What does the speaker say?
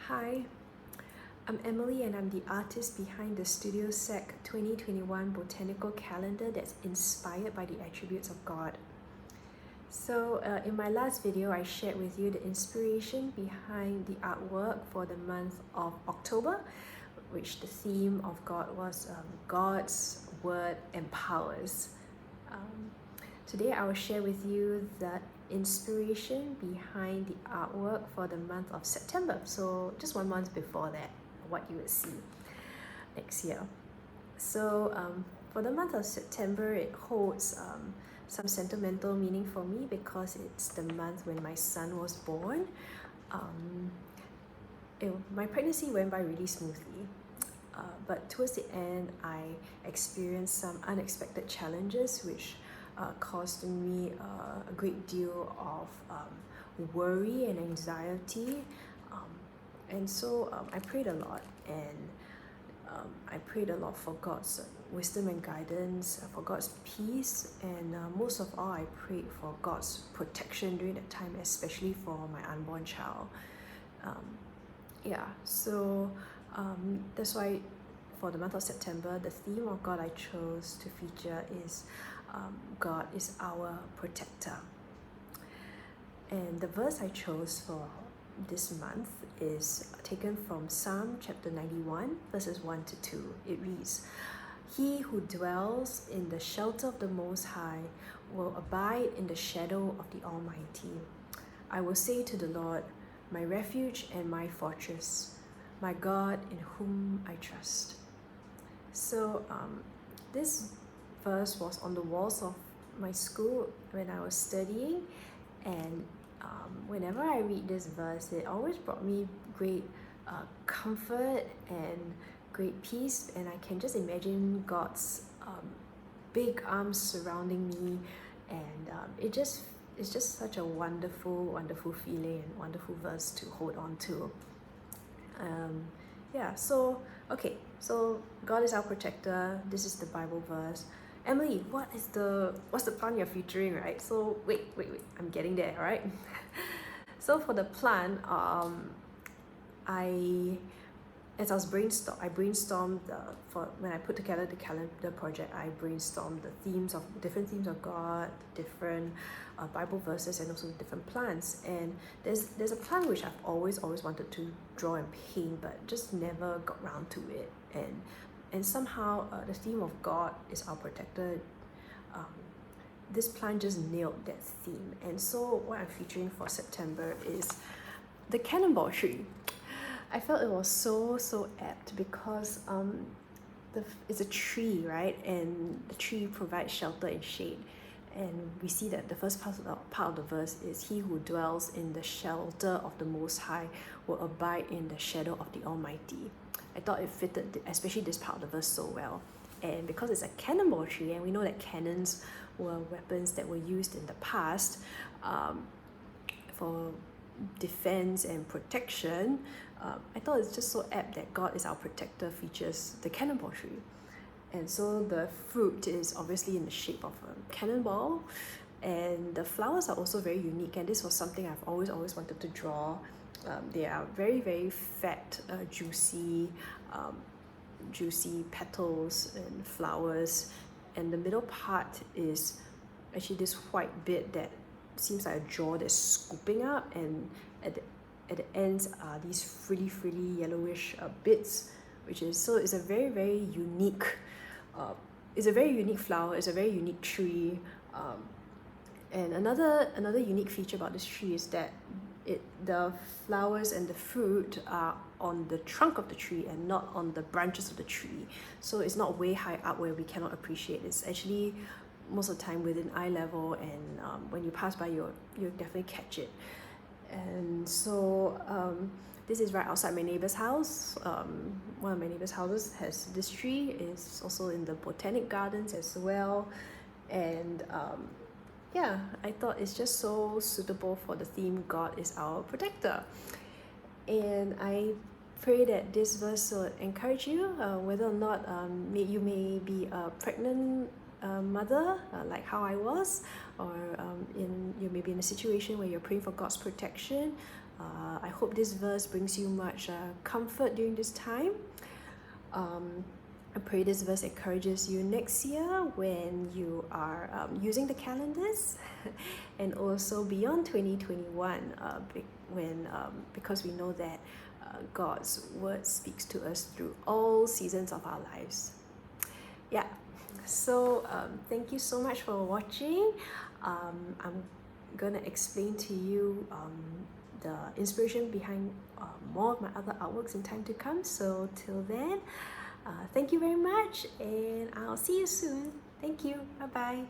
Hi, I'm Emily and I'm the artist behind the Studio Seck 2021 Botanical Calendar that's inspired by the attributes of God. So in my last video, I shared with you the inspiration behind the artwork for the month of October, which the theme of God was God's Word Empowers. Today I will share with you the inspiration behind the artwork for the month of September. So just 1 month before that, what you would see next year. So for the month of September, it holds some sentimental meaning for me because it's the month when my son was born. My pregnancy went by really smoothly. But towards the end, I experienced some unexpected challenges which caused me a great deal of worry and anxiety. And so I prayed a lot, and I prayed a lot for God's wisdom and guidance, for God's peace, and most of all, I prayed for God's protection during that time, especially for my unborn child. So that's why for the month of September, the theme of God I chose to feature is God is our protector. And the verse I chose for this month is taken from Psalm chapter 91, verses 1 to 2. It reads, "He who dwells in the shelter of the Most High will abide in the shadow of the Almighty. I will say to the Lord, my refuge and my fortress, my God in whom I trust." So this verse was on the walls of my school when I was studying, and whenever I read this verse, it always brought me great comfort and great peace, and I can just imagine God's big arms surrounding me, and it's just such a wonderful feeling and wonderful verse to hold on to. So God is our protector. This is the Bible verse. Emily, what's the plant you're featuring, right? So wait, I'm getting there, all right? So for the plant, as I brainstormed for when I put together the calendar project, I brainstormed the different themes of God, different Bible verses, and also different plants. And there's a plant which I've always wanted to draw and paint, but just never got around to it. And somehow the theme of God is our protector. This plant just nailed that theme. And so what I'm featuring for September is the cannonball tree. I felt it was so apt because it's a tree, right? And the tree provides shelter and shade. And we see that the first part of the verse is, "He who dwells in the shelter of the Most High will abide in the shadow of the Almighty." I thought it fitted, especially this part of the verse, so well. And because it's a cannonball tree, and we know that cannons were weapons that were used in the past for defense and protection, I thought it's just so apt that God is our protector features the cannonball tree. And so the fruit is obviously in the shape of a cannonball, and the flowers are also very unique, and this was something I've always wanted to draw. They are very fat, juicy petals and flowers, and the middle part is actually this white bit that seems like a jaw that's scooping up, and at the ends are these frilly yellowish bits, it's a very unique flower. It's a very unique tree, and another unique feature about this tree is that the flowers and the fruit are on the trunk of the tree and not on the branches of the tree. So it's not way high up where we cannot appreciate. It's actually most of the time within eye level, and when you pass by, you'll definitely catch it. And so this is right outside my neighbor's house. One of my neighbor's houses has this tree. It's also in the botanic gardens as well. And I thought it's just so suitable for the theme, God is our protector. And I pray that this verse will encourage you, whether or not you may be a pregnant mother, like how I was, or you may be in a situation where you're praying for God's protection. I hope this verse brings you much comfort during this time. I pray this verse encourages you next year when you are using the calendars and also beyond 2021 because we know that God's word speaks to us through all seasons of our lives. Yeah, so thank you so much for watching. I'm gonna explain to you the inspiration behind more of my other artworks in time to come. So till then, thank you very much, and I'll see you soon. Thank you. Bye bye.